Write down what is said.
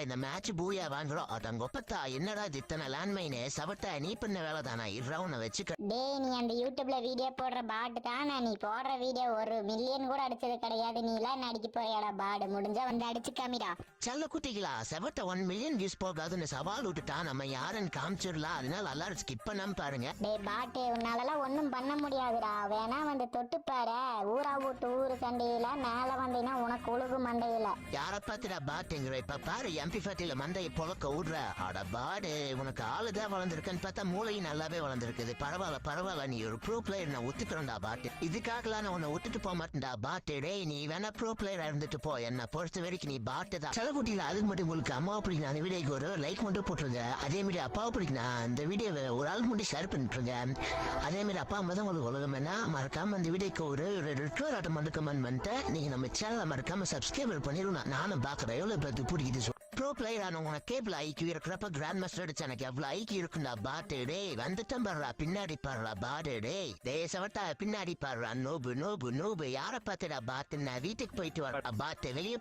இந்த மேட்ச் பூயா வாங்குறோம் அதங்கொப்பத்தா என்னடா இது இத்தனை லேண்ட்மைனு சவட்ட நீ பண்ண வேலை தானா இருறா உன்னை வச்சுக்க. டேய் நீ அந்த யூடியூப்ல வீடியோ போடுற பாட்டு தானே, நீ போடுற வீடியோ 1 மில்லியன் கூட அடிச்சது கிடையாது. நீ எல்லாம் என்ன அடிக்க போறியாடா? பாடு முடிஞ்சா வந்து அடிச்சு காமிடா. செல்ல குட்டிகளா செவட்ட 1 மில்லியன் வியூஸ் போகாதுன்னு சவால் விட்டுட்டா நம்ம யாருன்னு காமிச்சிடலாம். அதனால எல்லாரும் ஸ்கிப் பண்ணாம பாருங்க. டேய் பாட்டு, உன்னாலலாம் ஒன்றும் பண்ண முடியாதுடா. வேணா வந்து தொட்டு பாரு. ஊரா விட்டு ஊரு சண்டையில மேல வந்தீங்கன்னா உனக்கு உழுகு மண்டையில. யார பாத்துடா பாட்டுங்கிற இப்ப பாரு MP40 மந்தையை பொழக்க விடுற. அட பாடு, உனக்கு ஆளுதான் வளர்ந்துருக்குன்னு பார்த்தா மூளையும் நல்லாவே வளர்ந்துருக்குது. பரவாயில்ல நீ ஒரு ப்ரோ பிளேயர், நான் ஒத்துக்கிறேன்டா பாட்டு. இதுக்காகலாம் நான் உன்னை விட்டுட்டு போக மாட்டேன்டா பாட்டு. டேய் நீ வேணா ப்ரோ பிளேயரா இருந்துட்டு போ, என்ன பொறுத்த வரைக்கும் நீ பாட்டு தான். சில குட்டியில அதுக்கு மட்டும் உங்களுக்கு அம்மாவை பிடிக்கணும் அந்த வீடியோக்கு ஒரு லைக் மட்டும் போட்டுருங்க. அதே மாதிரி அப்பாவை பிடிக்கணும் அந்த வீடியோவை ஒரு ஆள் மட்டும் ஷேர் பண்ணிட்டுருங்க. அதே மாதிரி அப்பா அம்மா தான் உங்களுக்கு உலகம் என்ன மறக்காம அந்த வீடியோக்கு ஒரு ரிட்ரோர் ஆட்டம் மட்டும் கமெண்ட் பண்ணிட்டு நீங்க நம்ம சேனலை மறக்காம சப்ஸ்கிரைப் பண்ணிடணும். நானும் பாக்குறேன் எவ்வளவு பேருக்கு பிடிக்குது. ப்ரோ பிளேயர் ஆன உனக்கு கேபிள் ஐக்கியம் இருக்கிறப்ப கிராண்ட் மாஸ்டர் அடிச்சு எனக்கு எவ்வளவு ஐக்கியம் இருக்குண்டா பாட்டு. டே வந்துட்டம் பாடுறா பின்னாடி பாடுறா பாடு. டே சவட்டா பின்னாடி பாடுறா. நோபு யார பாத்துடா பாத்து. நான் வீட்டுக்கு போயிட்டு வர பாட்டு வெளியே